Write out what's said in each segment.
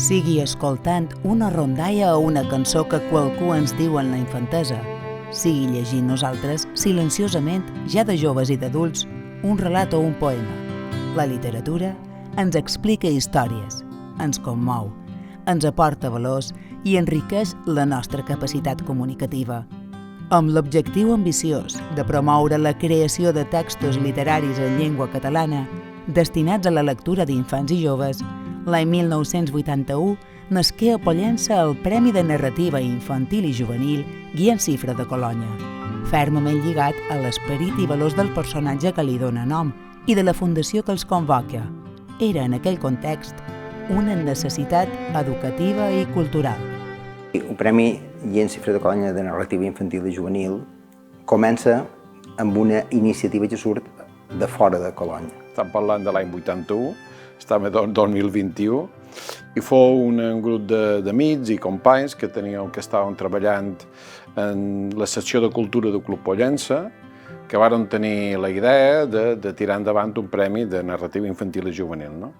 sigui escoltant una rondalla o una cançó que qualcú ens diu en la infantesa, sigui llegint nosaltres, silenciosament, ja de joves i d'adults, un relat o un poema. La literatura ens explica històries, ens commou, ens aporta valors i enriqueix la nostra capacitat comunicativa. Amb l'objectiu ambiciós de promoure la creació de textos literaris en llengua catalana destinats a la lectura d'infants i joves, l'any 1981 nasqué a Pollença el Premi de Narrativa Infantil i Juvenil Guillem Cifra de Colonya, fermament lligat a l'esperit i valors del personatge que li dóna nom i de la fundació que els convoca. Era, en aquell context, una necessitat educativa i cultural. El Premi Guillem Cifra de Colonya de Narrativa Infantil i Juvenil comença amb una iniciativa que surt de fora de Colonya. Estem parlant de l'any 81, estem a 2021, i fou un grup d'amics i companys que estaven treballant en la secció de cultura del Club Pollença, que varen tenir la idea de tirar endavant un premi de narrativa infantil i juvenil. No?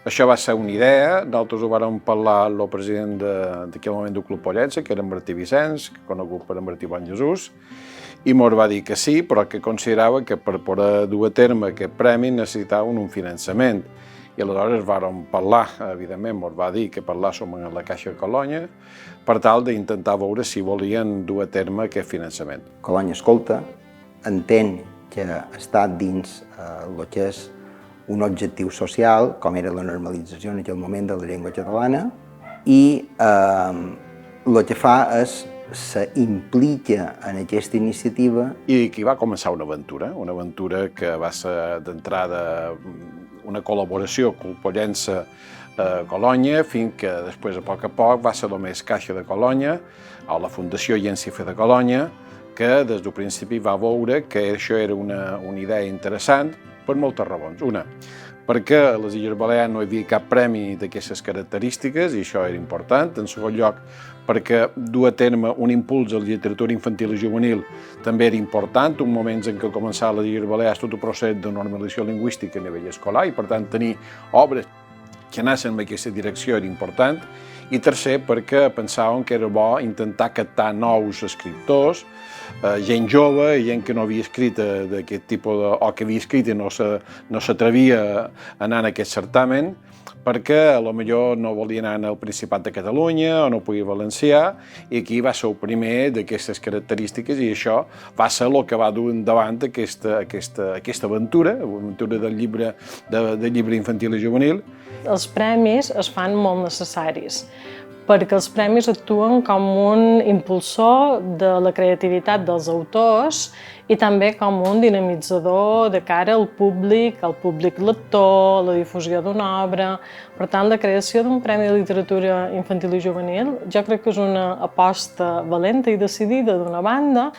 Això va ser una idea, nosaltres ho vàrem parlar amb el president d'aquell moment del Club Pollença, que era en Martí Vicenç, conegut per en Martí Bonjesús, i ens va dir que sí, però que considerava que per poder dur a terme aquest premi necessitaven un finançament. I aleshores vàrem parlar, evidentment, ens va dir que parlàssim amb la Caixa de Colonya per tal d'intentar veure si volien dur a terme aquest finançament. Colonya escolta, entén que està dins el que és un objectiu social, com era la normalització en aquell moment de la llengua catalana, i el que fa és s'implica en aquesta iniciativa. I aquí va començar una aventura que va ser d'entrada una col·laboració amb Pollença-Colonya, fins que després, a poc va ser només Caixa de Colonya, o la Fundació Guillem Cifra de Colonya, que des del principi va veure que això era una idea interessant per moltes raons. Una, perquè a les Illes Balears no hi havia cap premi d'aquestes característiques, i això era important. En segon lloc, perquè dur a terme un impuls a la literatura infantil i juvenil també era important, un moments en què començava a les Illes Balears tot el procés de normalització lingüística a nivell escolar, i per tant tenir obres que anessin en aquesta direcció era important. I tercer, perquè pensàvem que era bo intentar captar nous escriptors, gent jove, gent que no havia escrit d'aquest tipus, o que havia escrit i no s'atrevia a anar en aquest certamen, perquè potser no volia anar al Principat de Catalunya o no podia valencià, i aquí va ser el primer d'aquestes característiques, i això va ser el que va dur endavant aquesta aventura del llibre infantil i juvenil. Els premis es fan molt necessaris, perquè els premis actuen com un impulsor de la creativitat dels autors i també com un dinamitzador de cara al públic lector, la difusió d'una obra. Per tant, la creació d'un Premi de Literatura Infantil i Juvenil jo crec que és una aposta valenta i decidida d'una banda,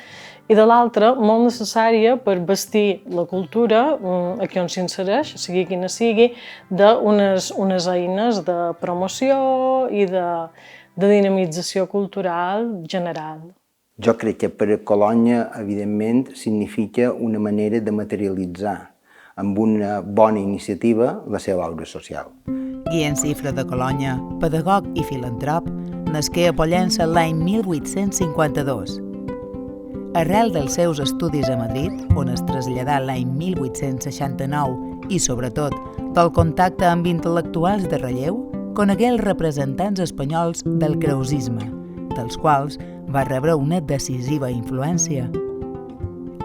i de l'altra, molt necessària per vestir la cultura, aquí on s'insereix, sigui quina sigui, d'unes eines de promoció i de dinamització cultural general. Jo crec que per a Colonya, evidentment, significa una manera de materialitzar amb una bona iniciativa la seva obra social. Guillem Cifra de Colonya, pedagog i filantrop, nasqué a Pollença l'any 1852. Arrel dels seus estudis a Madrid, on es traslladà l'any 1869, i sobretot del contacte amb intel·lectuals de relleu, conegué els representants espanyols del creusisme, dels quals va rebre una decisiva influència.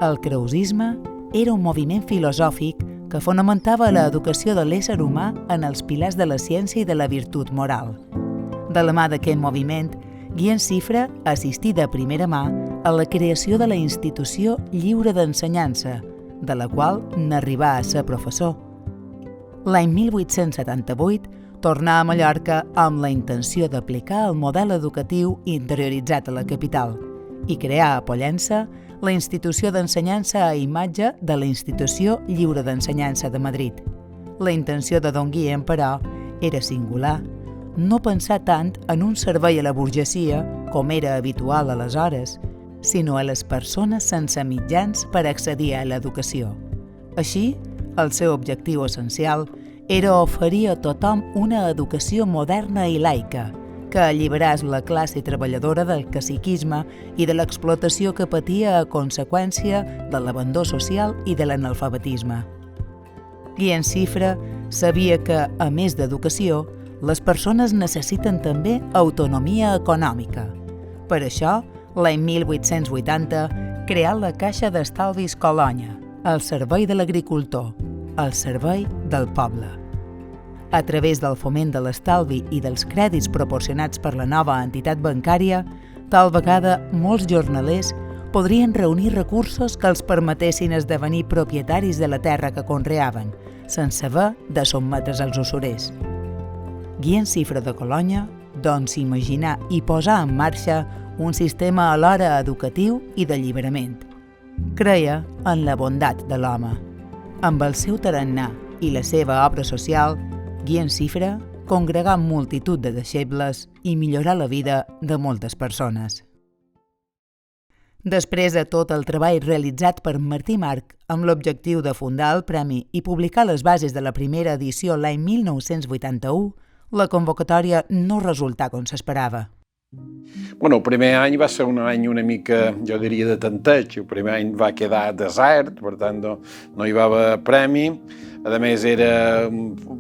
El creusisme era un moviment filosòfic que fonamentava l'educació de l'ésser humà en els pilars de la ciència i de la virtut moral. De la mà d'aquest moviment, Guillem Cifra assistí de primera mà a la creació de la Institució Lliure d'Ensenyança, de la qual n'arribà a ser professor. L'any 1878 tornà a Mallorca amb la intenció d'aplicar el model educatiu interioritzat a la capital i crear a Pollença la Institució d'Ensenyança a imatge de la Institució Lliure d'Ensenyança de Madrid. La intenció de don Guillem, però, era singular. No pensar tant en un servei a la burgesia, com era habitual aleshores, sinó a les persones sense mitjans per accedir a l'educació. Així, el seu objectiu essencial era oferir a tothom una educació moderna i laica, que alliberàs la classe treballadora del caciquisme i de l'explotació que patia a conseqüència de l'abandó social i de l'analfabetisme. Guillem Xifra sabia que, a més d'educació, les persones necessiten també autonomia econòmica. Per això, l'any 1880, creà la Caixa d'Estalvis Colònia, al servei de l'agricultor, al servei del poble. A través del foment de l'estalvi i dels crèdits proporcionats per la nova entitat bancària, tal vegada molts jornalers podrien reunir recursos que els permetessin esdevenir propietaris de la terra que conreaven, sense haver de sotmetre's als usurers. Guillem Xifra de Colònia, doncs, imaginar i posar en marxa un sistema alhora educatiu i d'alliberament. Creia en la bondat de l'home. Amb el seu tarannà i la seva obra social, Guillem Xifra congregà multitud de deixebles i millorà la vida de moltes persones. Després de tot el treball realitzat per Martí Marc amb l'objectiu de fundar el premi i publicar les bases de la primera edició l'any 1981, la convocatòria no resultà com s'esperava. El primer any va ser un any una mica, jo diria, de tanteig. El primer any va quedar desert, per tant no hi va haver premi. A més,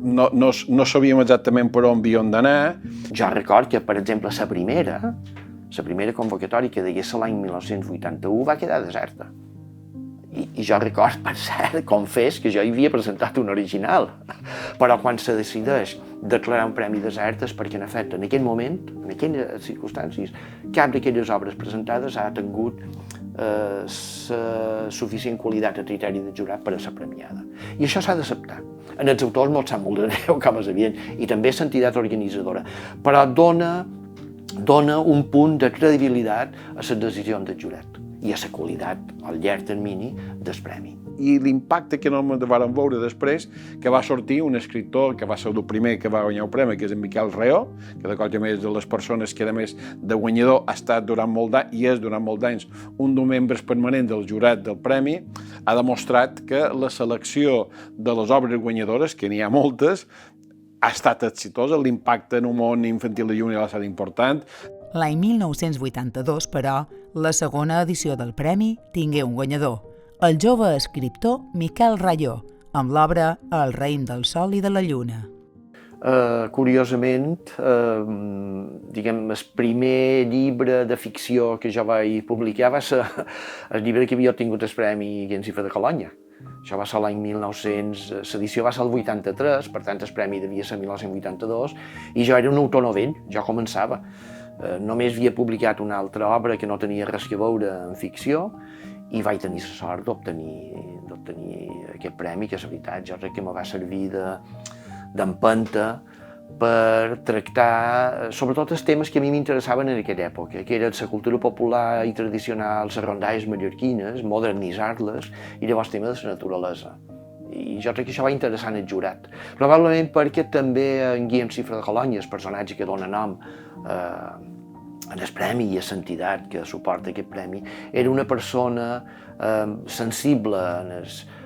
no sabíem exactament per on havíem d'anar. Jo record que, per exemple, la primera convocatòria que deia ser l'any 1981 va quedar deserta. I jo record, per cert, confés que jo hi havia presentat un original. Però quan se decideix declarar un premi desert és perquè, en efecte, en aquell moment, en aquelles circumstàncies, cap d'aquelles obres presentades ha tingut suficient qualitat a criteri de jurat per a ser premiada. I això s'ha d'acceptar. En els autors molt sap molt de greu, com és evident, i també l'entitat organitzadora. Però dona un punt de credibilitat a les decisions del jurat i a la qualitat, al llarg termini, del premi. I l'impacte que no vam veure després, que va sortir un escriptor que va ser el primer que va guanyar el premi, que és en Miquel Reó, que de qualque més de les persones que, a més de guanyador, ha estat durant molt d'anys, i és durant molt d'anys, un dels membres permanents del jurat del premi, ha demostrat que la selecció de les obres guanyadores, que n'hi ha moltes, ha estat exitosa, l'impacte en un món infantil i juvenil ha estat important. L'any 1982, però, la segona edició del premi tingué un guanyador, el jove escriptor Miquel Rayó, amb l'obra El raïm del sol i de la lluna. Curiosament, el primer llibre de ficció que jo vaig publicar va ser el llibre que havia obtingut el premi Guillem Xifra de Colònia. Això va ser l'any 1900, l'edició va ser el 83, per tant el premi devia ser 1982, i jo era un autor novell, jo començava. Només havia publicat una altra obra que no tenia res a veure en ficció i vaig tenir la sort d'obtenir aquest premi, que és veritat, jo crec que me va servir d'empenta per tractar sobretot els temes que a mi m'interessaven en aquella època, que eren la cultura popular i tradicional, les rondalles mallorquines, modernitzar-les, i llavors el tema de la naturalesa. I jo crec que això va interessar en el jurat. Probablement perquè també en Guillem Xifra de Colònia, el personatge que dona nom en el premi i a l'entitat que suporta aquest premi, era una persona sensible a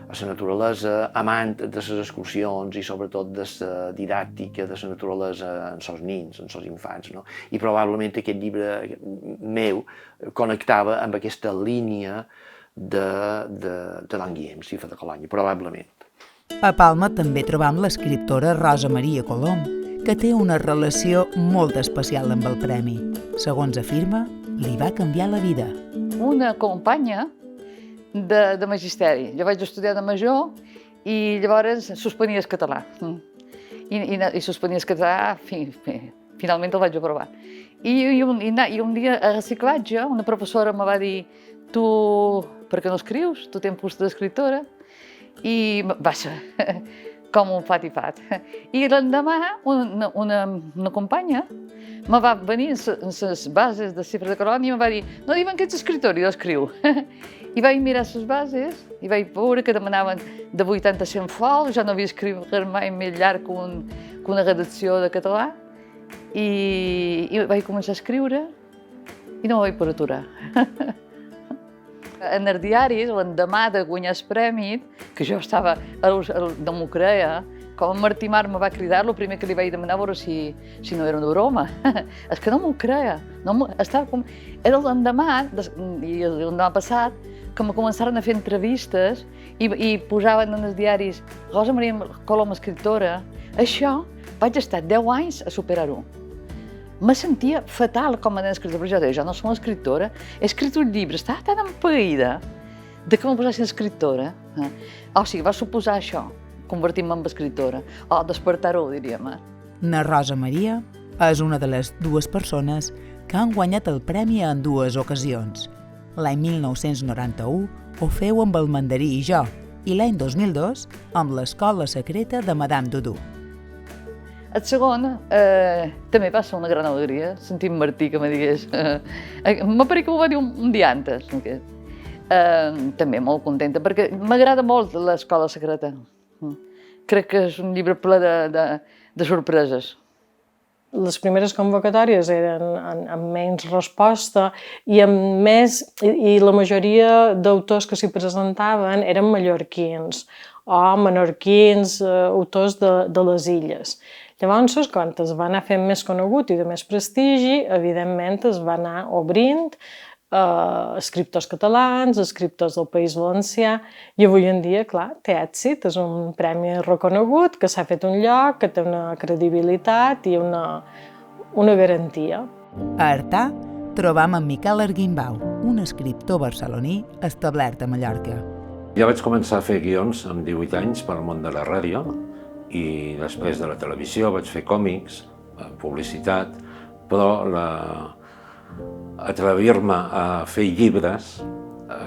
la naturalesa, amant de les excursions i sobretot de la didàctica de la naturalesa en els nins, en els infants. I probablement aquest llibre meu connectava amb aquesta línia de l'en Guillem Xifra de Colònia, probablement. A Palma també trobam l'escriptora Rosa Maria Colom, que té una relació molt especial amb el premi. Segons afirma, li va canviar la vida. Una companya de magisteri. Jo vaig estudiar de major i llavors suspenia el català. I suspenia el català, finalment el vaig aprovar. I un dia a reciclatge una professora me va dir: tu, per què no escrius? Tu tens post d'escriptora. I va ser com un fat i fat. I l'endemà una companya me va venir en les bases de Xifra de Colònia i me va dir: no diuen que ets escriptor, i jo escriu. I vaig mirar les bases i vaig veure que demanaven de 80 a 100 fols, jo no havia escrit mai més llarg que una redacció de català, i vaig començar a escriure i no me vaig poder aturar. En els diaris, l'endemà de guanyar el premi, que jo estava, no m'ho creia, com en Martí Mar me va cridar, el primer que li vaig demanar a veure si no era una broma. És que no m'ho creia. Era l'endemà, i l'endemà passat, que me començaren a fer entrevistes i posaven en els diaris Rosa Maria Colom, escriptora. Això vaig estar 10 anys a superar-ho. Me sentia fatal com a nena escriptora, però jo deia, jo no som escriptora, he escrit un llibre, estava tan empaïda de que me posessin escriptora. O sigui, va suposar això, convertir-me en escriptora, o despertar-ho, diríem. Na Rosa Maria és una de les dues persones que han guanyat el premi en dues ocasions. L'any 1991 ho feu amb el Mandarí i jo, i l'any 2002 amb l'Escola Secreta de Madame Doudou. El segon també va ser una gran alegria, sentir Martí que me digués... M'apareix que m'ho va dir un dia antes. També molt contenta, perquè m'agrada molt l'Escola Secreta. Crec que és un llibre ple de sorpreses. Les primeres convocatòries eren amb menys resposta i la majoria d'autors que s'hi presentaven eren mallorquins o menorquins, autors de les illes. Llavors, quan es va anar fent més conegut i de més prestigi, evidentment es va anar obrint escriptors catalans, escriptors del País Valencià, i avui en dia, clar, té èxit, és un premi reconegut, que s'ha fet un lloc, que té una credibilitat i una garantia. A Artà trobam en Miquel Arguimbau, un escriptor barceloní establert a Mallorca. Ja vaig començar a fer guions amb 18 anys pel món de la ràdio i després de la televisió vaig fer còmics, publicitat, però atrevir-me a fer llibres,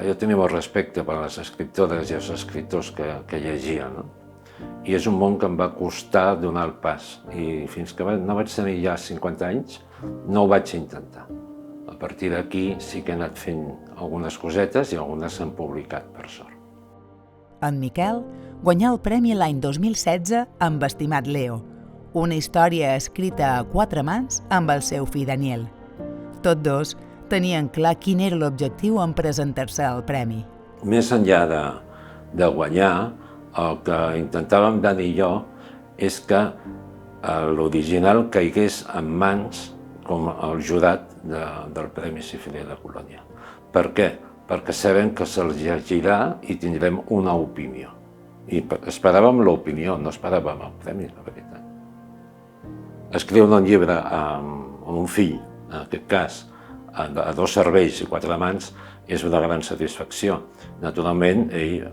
jo tenia molt respecte per les escriptores i els escriptors que llegia, no? I és un món que em va costar donar el pas, i fins que no vaig tenir ja 50 anys no ho vaig intentar. A partir d'aquí sí que he anat fent algunes cosetes i algunes s'han publicat, per sort. En Miquel guanyà el premi l'any 2016 amb Estimat Leo, una història escrita a 4 mans amb el seu fill Daniel. Tots dos tenien clar quin era l'objectiu en presentar-se al premi. Més enllà de guanyar, el que intentàvem Dani i jo és que l'original caigués en mans com el jurat del Premi Sifilé de Colònia. Per què? Perquè sabem que se'ls llegirà i tindrem una opinió. I esperàvem l'opinió, no esperàvem el premi, la veritat. Escriure un llibre amb un fill, en aquest cas, a 2 cervells i 4 mans, és una gran satisfacció. Naturalment, ell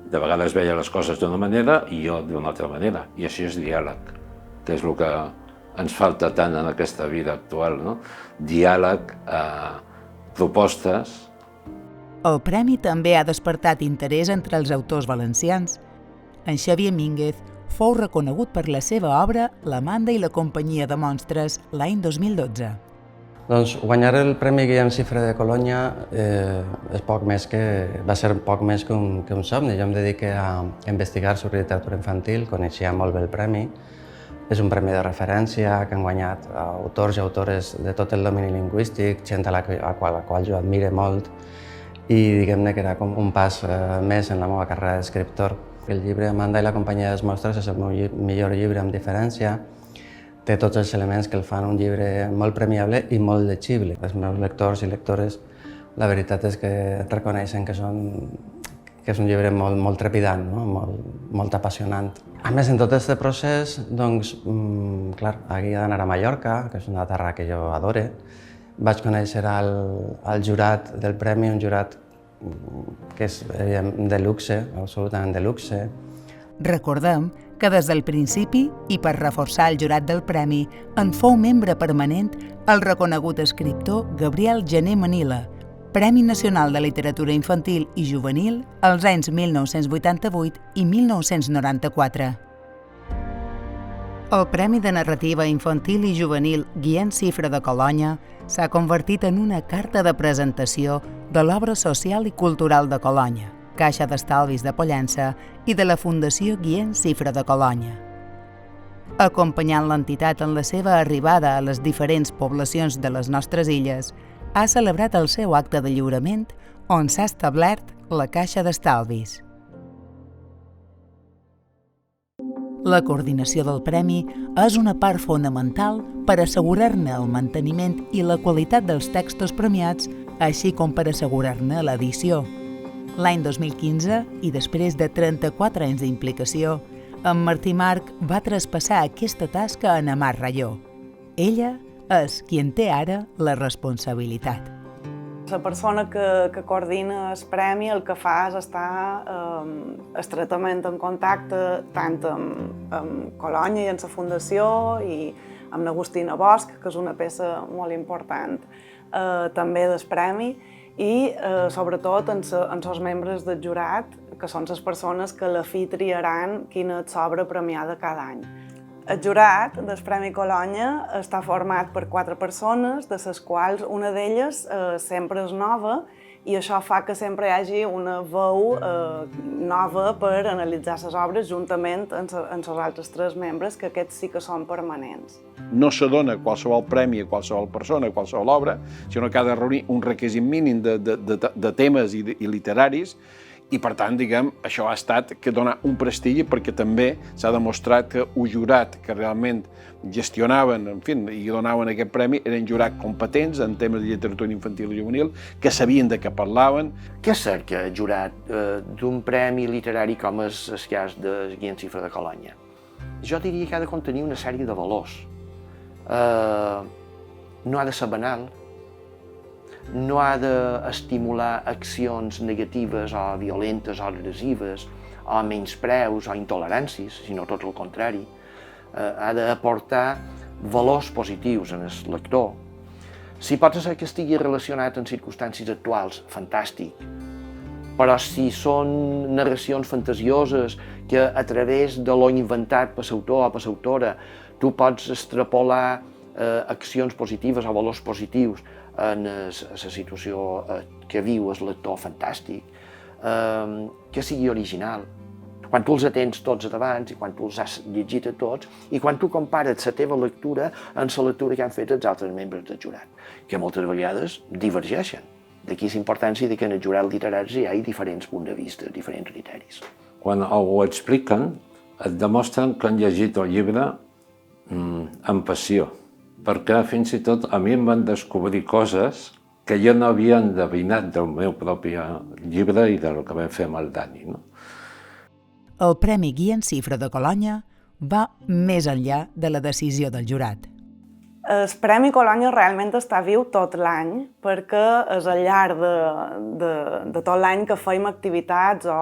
de vegades veia les coses d'una manera i jo d'una altra manera, i això és diàleg, que és el que ens falta tant en aquesta vida actual, no? Diàleg, propostes. El premi també ha despertat interès entre els autors valencians. En Xavier Mínguez fou reconegut per la seva obra L'Amanda i la companyia de monstres l'any 2012. Doncs guanyar el Premi Guillem Cifre de Colònia va ser poc més que un somni. Jo em dediqué a investigar sobre literatura infantil, coneixia molt bé el premi. És un premi de referència que han guanyat autors i autores de tot el domini lingüístic, gent a la qual jo admire molt, i diguem-ne que era com un pas més en la meva carrera d'escriptor. El llibre Amanda i la companyia dels monstres és el meu millor llibre amb diferència. Té tots els elements que el fan un llibre molt premiable i molt llegible. Els meus lectors i lectores, la veritat és que reconeixen que és un llibre molt trepidant, no? molt apassionant. A més, en tot aquest procés, doncs, clar, havia d'anar a Mallorca, que és una terra que jo adore. Vaig conèixer el jurat del premi, un jurat que és de luxe, absolutament de luxe. Recordem que des del principi, i per reforçar el jurat del premi, en fou membre permanent el reconegut escriptor Gabriel Gené Manila, Premi Nacional de Literatura Infantil i Juvenil als anys 1988 i 1994. El Premi de Narrativa Infantil i Juvenil Guillem Cifre de Colònia s'ha convertit en una carta de presentació de l'obra social i cultural de Colònia, Caixa d'Estalvis de Pollença i de la Fundació Guillem Cifre de Colònia. Acompanyant l'entitat en la seva arribada a les diferents poblacions de les nostres illes, ha celebrat el seu acte de lliurament on s'ha establert la Caixa d'Estalvis. La coordinació del premi és una part fonamental per assegurar-ne el manteniment i la qualitat dels textos premiats, així com per assegurar-ne l'edició. L'any 2015, i després de 34 anys d'implicació, en Martí Marc va traspassar aquesta tasca a Namar Rayó. Ella és qui en té ara la responsabilitat. La persona que coordina el premi el que fa és estar estretament en contacte tant amb Colònia i amb la Fundació i amb Agustina Bosch, que és una peça molt important també del premi, i sobretot amb els membres del jurat, que són les persones que a la fi triaran quina és l'obra premiada cada any. El jurat del Premi Colònia està format per 4 persones, de les quals una d'elles sempre és nova, i això fa que sempre hi hagi una veu nova per analitzar les obres juntament amb els altres 3 membres, que aquests sí que són permanents. No se dona qualsevol premi a qualsevol persona, a qualsevol obra, sinó que ha de reunir un requisit mínim de temes i literaris, i per tant, diguem, això ha estat que donar un prestigi perquè també s'ha demostrat que un jurat que realment gestionaven, en fi, i donaven aquest premi, eren jurats competents en temes de literatura infantil i juvenil, que sabien de què parlaven. Què cerca el jurat d'un premi literari com és el cas de Guillem Cifra de Colònia? Jo diria que ha de contenir una sèrie de valors. No ha de ser banal, no ha d'estimular accions negatives o violentes o agressives o menyspreus o intoleràncies, sinó tot el contrari. Ha d'aportar valors positius en el lector. Si pot ser que estigui relacionat amb circumstàncies actuals, fantàstic. Però si són narracions fantasioses que a través de lo inventat per l'autor o per l'autora tu pots extrapolar accions positives o valors positius en la situació que viu el lector, fantàstic, que sigui original. Quan tu els atens tots davant i quan tu els has llegit a tots i quan tu compares la teva lectura amb la lectura que han fet els altres membres del jurat, que moltes vegades divergeixen. D'aquí la importància que en el jurat literari hi ha diferents punts de vista, diferents criteris. Quan ho expliquen, et demostren que han llegit el llibre amb passió, perquè fins i tot a mi em van descobrir coses que jo no havia endevinat del meu propi llibre i del que vam fer amb el Dani. El Premi Guillem Cifra de Colònia va més enllà de la decisió del jurat. El Premi Colònia realment està viu tot l'any, perquè és al llarg de tot l'any que fem activitats o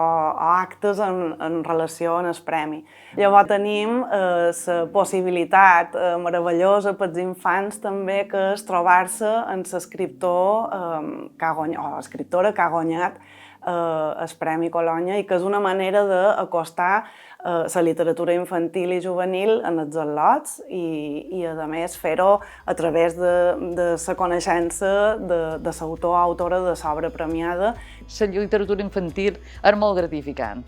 actes en relació amb el premi. Llavors tenim la possibilitat meravellosa per als infants també, que és trobar-se amb l'escriptor o escriptora que ha guanyat el Premi Colònia, i que és una manera d'acostar la literatura infantil i juvenil en els al·lots i a més fer-ho a través de la coneixença de l'autor o autora de l'obra premiada. La literatura infantil és molt gratificant.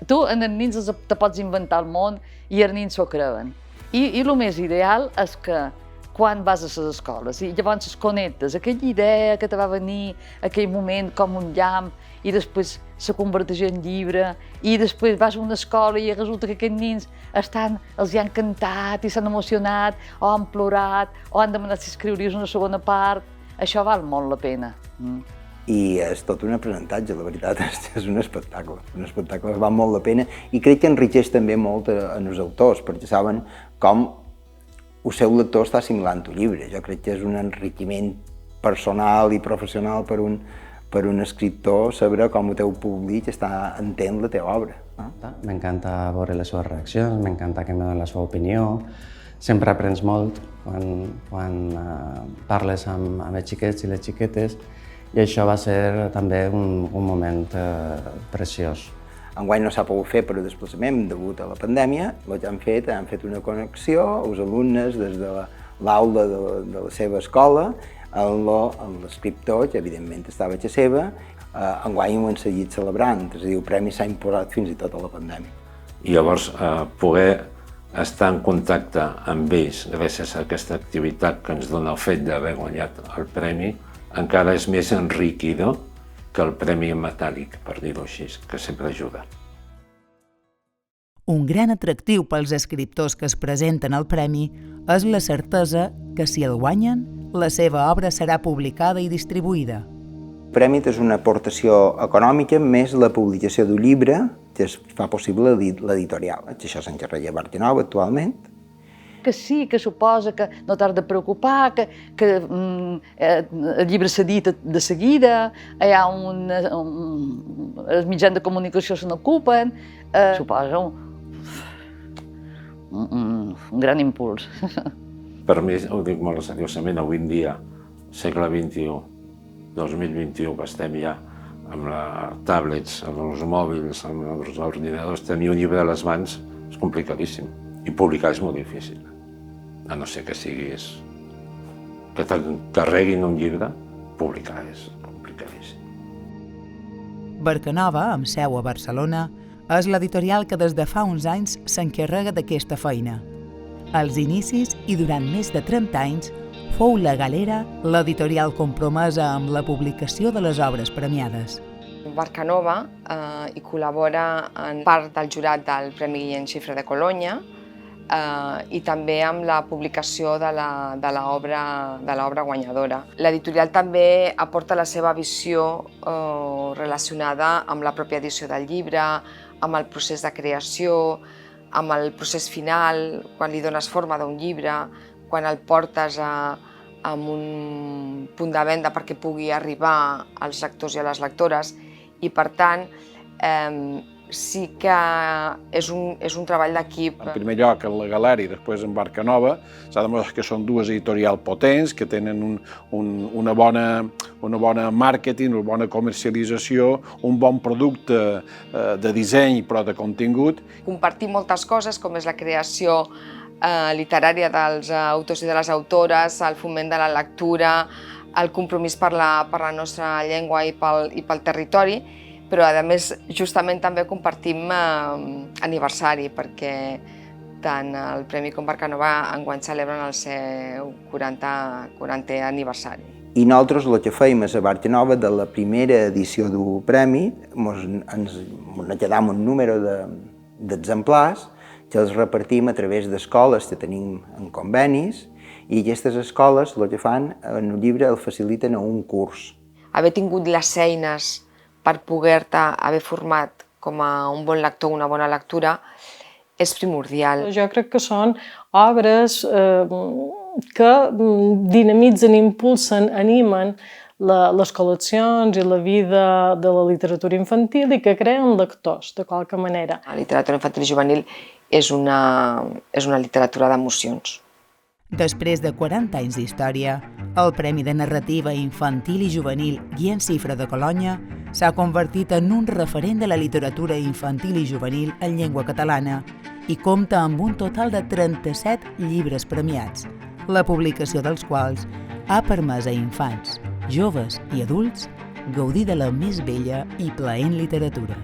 Tu, en els nens, te pots inventar el món i els nens s'ho creuen. I el més ideal és que quan vas a les escoles i llavors es connectes aquella idea que te va venir, aquell moment com un llamp, i després se converteix en llibre, i després vas a una escola i resulta que aquests nens els hi han cantat i s'han emocionat, o han plorat, o han demanat si escriuries una segona part. Això val molt la pena. I és tot un aprenentatge, la veritat, és un espectacle que val molt la pena, i crec que enriqueix també molt els autors, perquè saben com el seu lector està assimilant el llibre. Jo crec que és un enriquiment personal i professional per un escriptor saber com el teu públic està entenent la teva obra. M'encanta veure les seves reaccions, m'encanta que em donen la seva opinió. Sempre aprens molt quan parles amb els xiquets i les xiquetes, i això va ser també un moment preciós. Enguany no s'ha pogut fer per desplaçament degut a la pandèmia. El que han fet una connexió, els alumnes des de l'aula de la seva escola, l'escriptor, que evidentment estava a casa seva. Enguany ho han seguit celebrant, és a dir, el premi s'ha imposat fins i tot a la pandèmia. I llavors poder estar en contacte amb ells gràcies a aquesta activitat que ens dona el fet d'haver guanyat el premi encara és més enriquidor que el premi metàl·lic, per dir-ho així, que sempre ajuda. Un gran atractiu pels escriptors que es presenten al premi és la certesa que, si el guanyen, la seva obra serà publicada i distribuïda. El premi és una aportació econòmica més la publicació d'un llibre que es fa possible l'editorial. Això s'encarrega a Barcanova actualment. Que sí, que suposa que no t'has de preocupar, que el llibre s'edita de seguida, hi ha els mitjans de comunicació se n'ocupen, suposa un gran impuls. Per mi, ho dic molt seriosament, avui en dia, segle XXI, 2021, que estem ja amb les tablets, amb els mòbils, amb els ordinadors, tenir un llibre a les mans és complicadíssim. I publicar és molt difícil. A no ser que siguis... que t'encarreguin un llibre, publicar és complicadíssim. Barcanova, amb seu a Barcelona, és l'editorial que des de fa uns anys s'encarrega d'aquesta feina. Als inicis i durant més de 30 anys fou la Galera l'editorial compromesa amb la publicació de les obres premiades. Barcanova hi col·labora en part del jurat del Premi Guillem Xifra de Colònia i també amb la publicació de l'obra guanyadora. L'editorial també aporta la seva visió relacionada amb la pròpia edició del llibre, amb el procés de creació, amb el procés final, quan li dones forma d'un llibre, quan el portes a un punt de venda perquè pugui arribar als lectors i a les lectores, i per tant sí que és un treball d'equip. En primer lloc, en la Galera i després en Barcanova, s'ha demostrat que són dues editorials potents, que tenen una bona màrqueting, una bona comercialització, un bon producte de disseny però de contingut. Compartir moltes coses, com és la creació literària dels autors i de les autores, el foment de la lectura, el compromís per la nostra llengua i pel territori, però a més justament també compartim aniversari, perquè tant el Premi com Barcanova enguany celebren el seu 40è aniversari. I nosaltres el que fèiem a Barcanova de la primera edició del premi, ens quedam un número d'exemplars que els repartim a través d'escoles que tenim en convenis, i aquestes escoles el que fan en el llibre el faciliten a un curs. Haver tingut les eines per poder-te haver format com a un bon lector, una bona lectura, és primordial. Jo crec que són obres que dinamitzen, impulsen, animen les col·leccions i la vida de la literatura infantil i que creen lectors, de qualque manera. La literatura infantil i juvenil és una literatura d'emocions. Després de 40 anys d'història, el Premi de Narrativa Infantil i Juvenil Guillem Xifra de Colònia s'ha convertit en un referent de la literatura infantil i juvenil en llengua catalana i compta amb un total de 37 llibres premiats, la publicació dels quals ha permès a infants, joves i adults gaudir de la més bella i plaent literatura.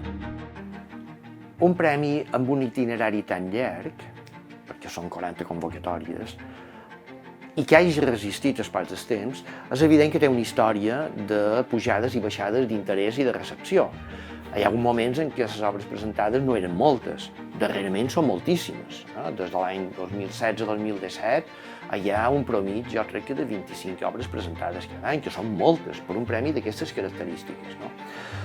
Un premi amb un itinerari tan llarg, perquè són 40 convocatòries, i que hagi resistit els pas del temps, és evident que té una història de pujades i baixades d'interès i de recepció. Hi ha hagut moments en què les obres presentades no eren moltes, darrerament són moltíssimes. Des de l'any 2016-2017 hi ha un promig, jo crec que de 25 obres presentades cada any, que són moltes per un premi d'aquestes característiques.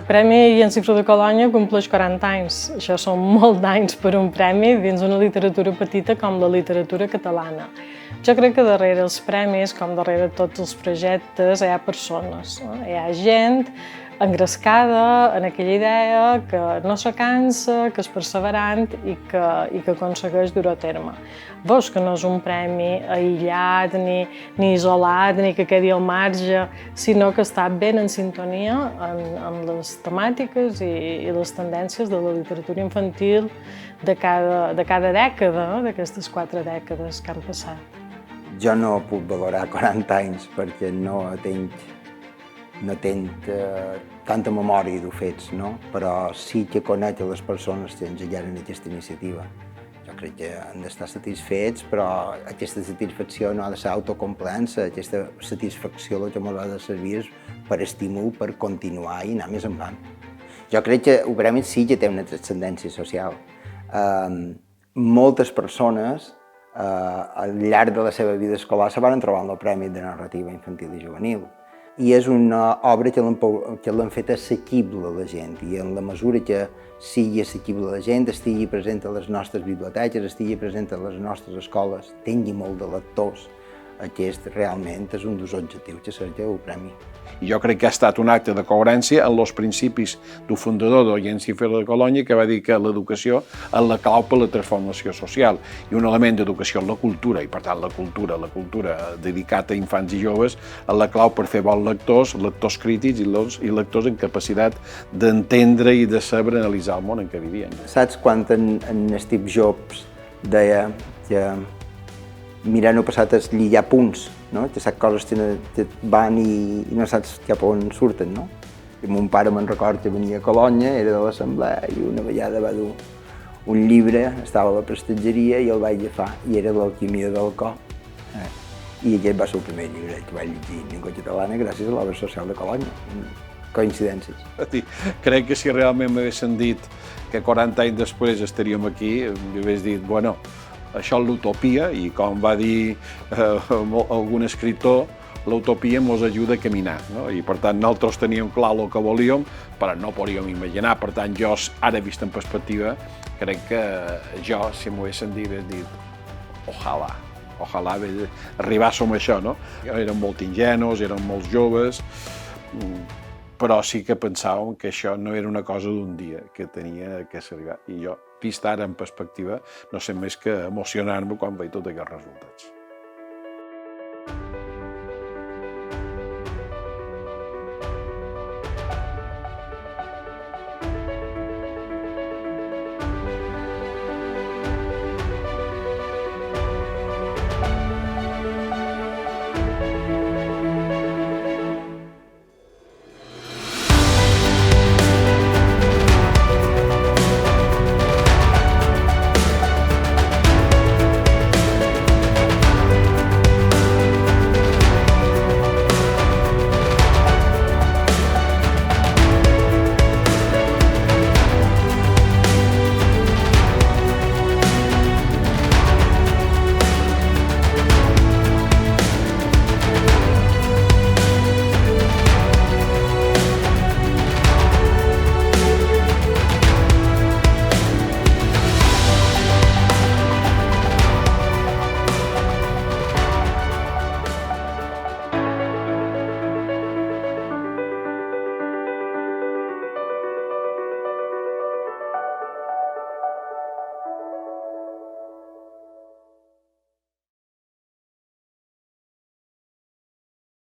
El Premi Guillem Xifra de Colònia compleix 40 anys. Això són molts d'anys per un premi dins una literatura petita com la literatura catalana. Jo crec que darrere els premis, com darrere tots els projectes, hi ha persones, hi ha gent engrescada en aquella idea que no se cansa, que és perseverant i que aconsegueix dur a terme. Veus que no és un premi aïllat, ni isolat, ni que quedi al marge, sinó que està ben en sintonia amb les temàtiques i les tendències de la literatura infantil de cada dècada, d'aquestes 4 dècades que han passat. Jo no puc valorar 40 anys perquè no tinc tanta memòria dels fets, però sí que conec les persones que engegaren aquesta iniciativa. Jo crec que han d'estar satisfets, però aquesta satisfacció no ha de ser autocomplaença. Aquesta satisfacció el que ens ha de servir és per estímul, per continuar i anar més endavant. Jo crec que el premi sí que té una transcendència social. moltes persones al llarg de la seva vida escolar se van trobar amb el Premi de Narrativa Infantil i Juvenil. I és una obra que l'han fet assequible a la gent, i en la mesura que sigui assequible a la gent, estigui present a les nostres biblioteques, estigui present a les nostres escoles, tingui molt de lectors, aquest realment és un dels objectius que cerca el Premi. I jo crec que ha estat un acte de coherència en els principis del fundador de l'Agència Fira de Colònia, que va dir que l'educació és la clau per la transformació social, i un element d'educació és la cultura, i per tant la cultura dedicat a infants i joves, és la clau per fer bons lectors, lectors crítics i lectors amb capacitat d'entendre i de saber analitzar el món en què vivien. Saps quan en Steve Jobs deia que mirant el passat és lligar punts, no? Que saps coses que van i no saps cap on surten, no? I mon pare me'n record que venia a Colònia, era de l'assemblea, i una vegada va dur un llibre, estava a la prestatgeria i el vaig agafar, i era l'alquimia del cor. I aquest va ser el primer llibre que vaig llegir en llengua catalana gràcies a l'obra social de Colònia. Coincidències. Crec que si realment m'haguessin dit que 40 anys després estaríem aquí, m'hagués dit, bueno, això és l'utopia, i com va dir algun escriptor, l'utopia ens ajuda a caminar, no? I per tant nosaltres teníem clar el que volíem, però no podíem imaginar. Per tant, jo ara vist en perspectiva, crec que jo, si m'ho haguessin dit, hauria dit, ojalà arribàssim a això, no? Érem molt ingenus, érem molt joves, però sí que pensàvem que això no era una cosa d'un dia, que tenia que s'arribar. I jo, vist ara en perspectiva, no sé més que emocionar-me quan veig tots aquests resultats.